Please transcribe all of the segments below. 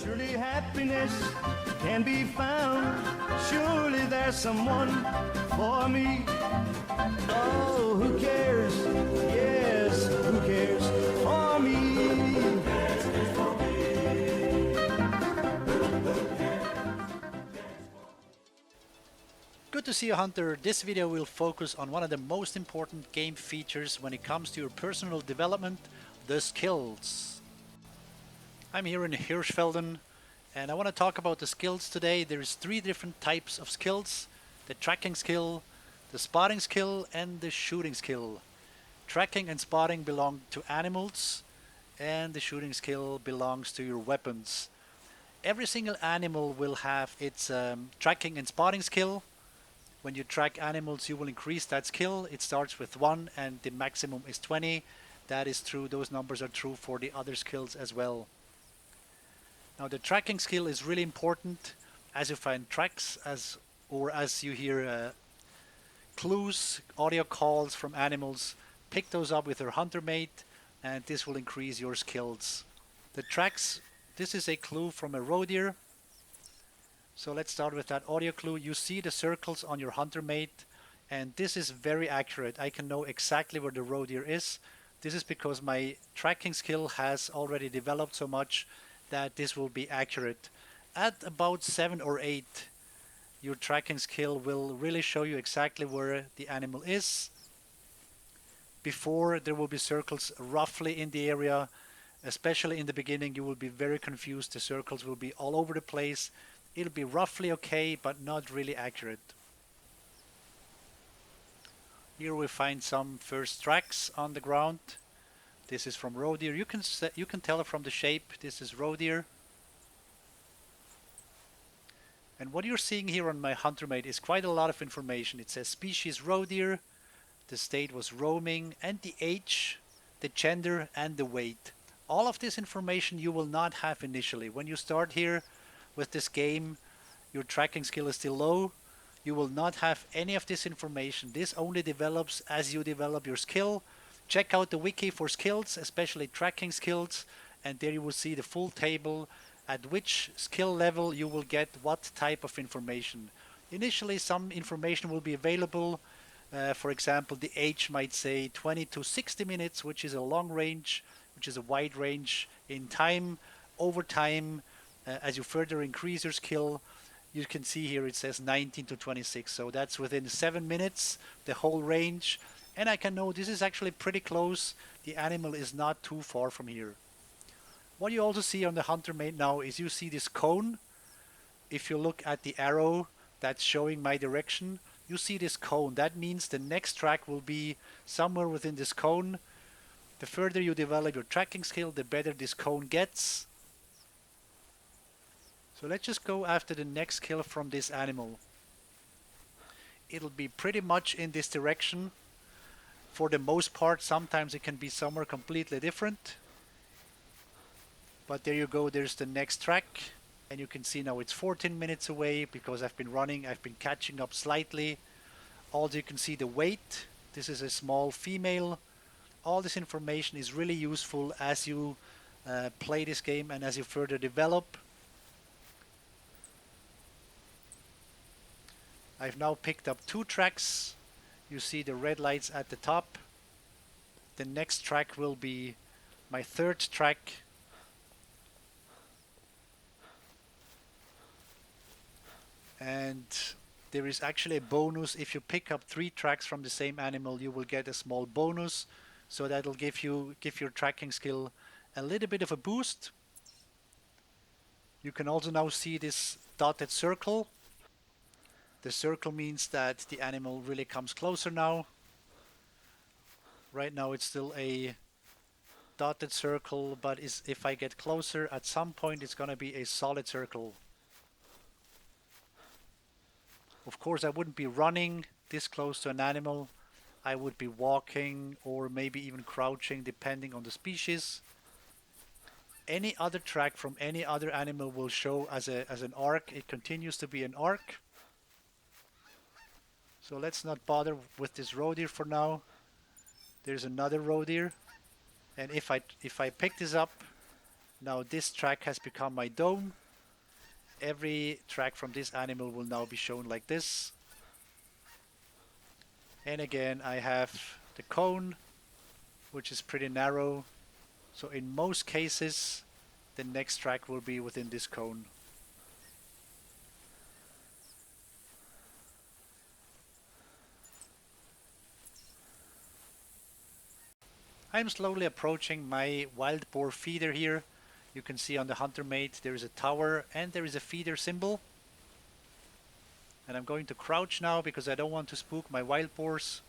Surely happiness can be found. Surely there's someone for me. Oh, who cares? Yes, who cares for me? Good to see you, Hunter. This video will focus on one of the most important game features when it comes to your personal development, the skills. I'm here in Hirschfelden and I want to talk about the skills today. There's 3 different types of skills: the tracking skill, the spotting skill, and the shooting skill. Tracking and spotting belong to animals, and the shooting skill belongs to your weapons. Every single animal will have its tracking and spotting skill. When you track animals, you will increase that skill. It starts with 1 and the maximum is 20. That is true. Those numbers are true for the other skills as well. Now the tracking skill is really important as you find tracks as you hear clues, audio calls from animals. Pick those up with your hunter mate and this will increase your skills. The tracks, this is a clue from a roe deer. So let's start with that audio clue. You see the circles on your hunter mate and this is very accurate. I can know exactly where the roe deer is. This is because my tracking skill has already developed so much that this will be accurate. At about 7 or 8, your tracking skill will really show you exactly where the animal is. Before, there will be circles roughly in the area. Especially in the beginning, you will be very confused. The circles will be all over the place. It'll be roughly okay, but not really accurate. Here we find some first tracks on the ground. This is from roe deer. You can tell from the shape. This is roe deer. And what you're seeing here on my hunter mate is quite a lot of information. It says species roe deer, the state was roaming, and the age, the gender, and the weight. All of this information you will not have initially. When you start here with this game, your tracking skill is still low. You will not have any of this information. This only develops as you develop your skill. Check out the wiki for skills, especially tracking skills, and there you will see the full table at which skill level you will get what type of information. Initially, some information will be available. For example, the age might say 20 to 60 minutes, which is a long range, which is a wide range in time. Over time, as you further increase your skill, you can see here it says 19 to 26. So that's within 7 minutes, the whole range. And I can know this is actually pretty close. The animal is not too far from here. What you also see on the hunter mate now is you see this cone. If you look at the arrow that's showing my direction, you see this cone. That means the next track will be somewhere within this cone. The further you develop your tracking skill, the better this cone gets. So let's just go after the next kill from this animal. It'll be pretty much in this direction. For the most part, sometimes it can be somewhere completely different. But there you go, there's the next track. And you can see now it's 14 minutes away because I've been running, I've been catching up slightly. Also you can see the weight. This is a small female. All this information is really useful as you play this game and as you further develop. I've now picked up 2 tracks. You see the red lights at the top. The next track will be my 3rd track. And there is actually a bonus. If you pick up 3 tracks from the same animal, you will get a small bonus. So that'll give your tracking skill a little bit of a boost. You can also now see this dotted circle. The circle means that the animal really comes closer now. Right now it's still a dotted circle, but if I get closer, at some point it's gonna be a solid circle. Of course, I wouldn't be running this close to an animal. I would be walking or maybe even crouching, depending on the species. Any other track from any other animal will show as an arc. It continues to be an arc. So let's not bother with this roe deer for now. There's another roe deer, and if I pick this up, Now this track has become my dome. Every track from this animal will now be shown like this. And again, I have the cone, which is pretty narrow. So in most cases, the next track will be within this cone. I'm slowly approaching my wild boar feeder here. You can see on the hunter mate there is a tower and there is a feeder symbol. And I'm going to crouch now because I don't want to spook my wild boars.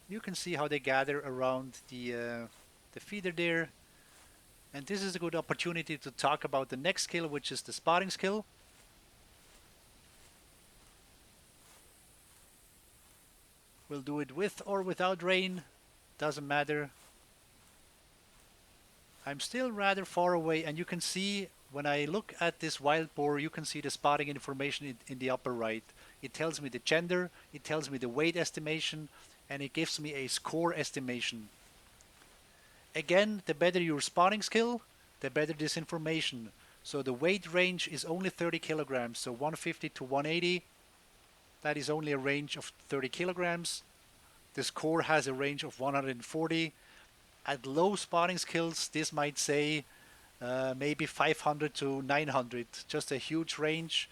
You can see how they gather around the feeder there. And this is a good opportunity to talk about the next skill, which is the spotting skill. We'll do it with or without rain, doesn't matter. I'm still rather far away, and you can see when I look at this wild boar, you can see the spotting information in the upper right. It tells me the gender, it tells me the weight estimation, and it gives me a score estimation. Again, the better your spotting skill, the better this information. So the weight range is only 30 kilograms, so 150 to 180. That is only a range of 30 kilograms. The score has a range of 140. At low spotting skills, this might say maybe 500 to 900. Just a huge range.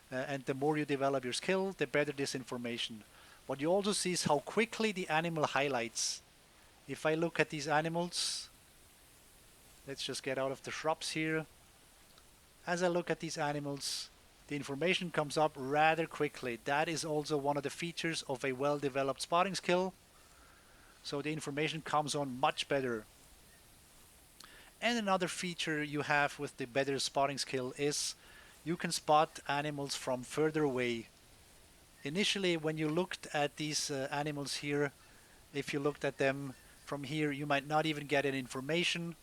And the more you develop your skill, the better this information. What you also see is how quickly the animal highlights. If I look at these animals, let's just get out of the shrubs here. As I look at these animals, the information comes up rather quickly. That is also one of the features of a well-developed spotting skill. So the information comes on much better. And another feature you have with the better spotting skill is you can spot animals from further away. Initially, when you looked at these animals here, if you looked at them from here, you might not even get any information.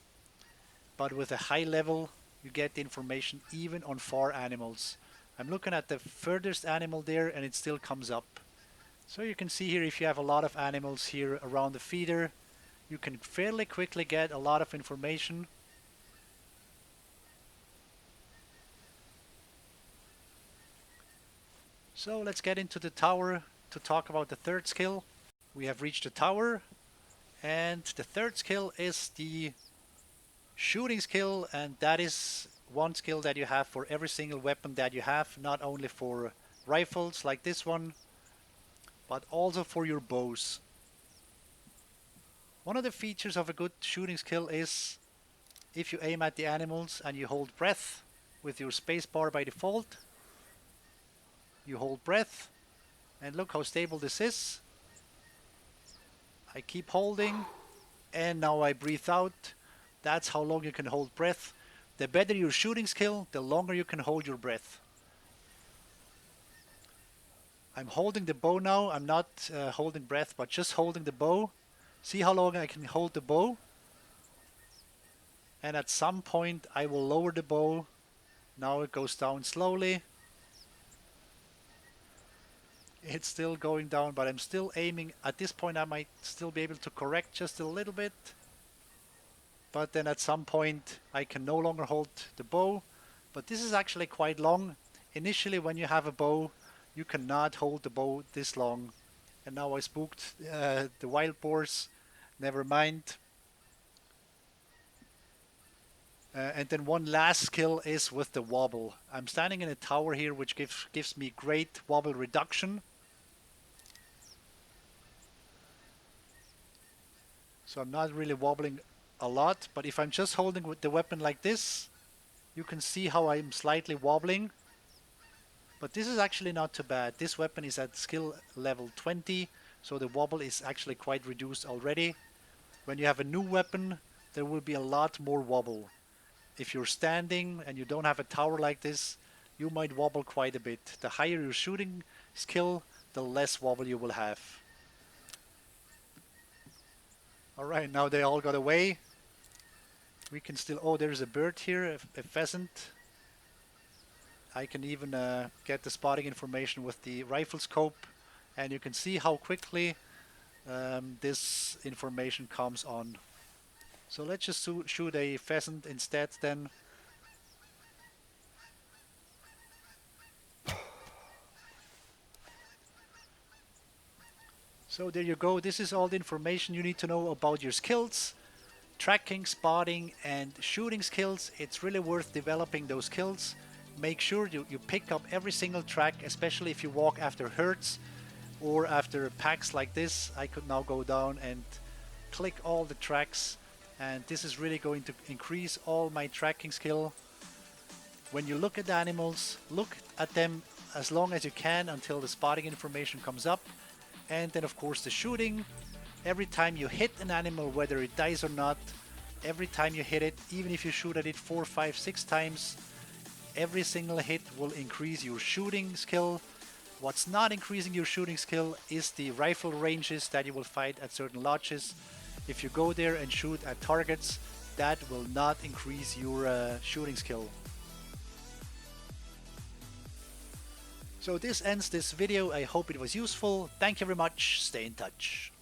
But with a high level, you get the information even on far animals. I'm looking at the furthest animal there and it still comes up. So you can see here if you have a lot of animals here around the feeder, you can fairly quickly get a lot of information. So let's get into the tower to talk about the third skill. We have reached the tower, and the third skill is the shooting skill, and that is one skill that you have for every single weapon that you have, not only for rifles like this one, but also for your bows. One of the features of a good shooting skill is if you aim at the animals and you hold breath with your spacebar by default, you hold breath, and look how stable this is. I keep holding, and now I breathe out. That's how long you can hold breath. The better your shooting skill, the longer you can hold your breath. I'm holding the bow now. I'm not holding breath, but just holding the bow. See how long I can hold the bow? And at some point I will lower the bow. Now it goes down slowly. It's still going down, but I'm still aiming. At this point I might still be able to correct just a little bit. But then at some point I can no longer hold the bow. But this is actually quite long. Initially when you have a bow, you cannot hold the bow this long. And now I spooked the wild boars. Never mind. And then one last skill is with the wobble. I'm standing in a tower here which gives me great wobble reduction. So I'm not really wobbling a lot, but if I'm just holding with the weapon like this, you can see how I'm slightly wobbling. But this is actually not too bad. This weapon is at skill level 20, so the wobble is actually quite reduced already. When you have a new weapon, there will be a lot more wobble. If you're standing and you don't have a tower like this, you might wobble quite a bit. The higher your shooting skill, the less wobble you will have. Alright, now they all got away. We can still... Oh, there's a bird here, a pheasant. I can even get the spotting information with the rifle scope. And you can see how quickly this information comes on. So let's just shoot a pheasant instead then. So there you go. This is all the information you need to know about your skills. Tracking, spotting, and shooting skills. It's really worth developing those skills. Make sure you pick up every single track, especially if you walk after herds or after packs like this. I could now go down and click all the tracks, and this is really going to increase all my tracking skill. When you look at the animals, look at them as long as you can until the spotting information comes up. And then of course the shooting. Every time you hit an animal, whether it dies or not, every time you hit it, even if you shoot at it 4, 5, 6 times, every single hit will increase your shooting skill. What's not increasing your shooting skill is the rifle ranges that you will find at certain lodges. If you go there and shoot at targets, that will not increase your shooting skill. So this ends this video. I hope it was useful. Thank you very much. Stay in touch.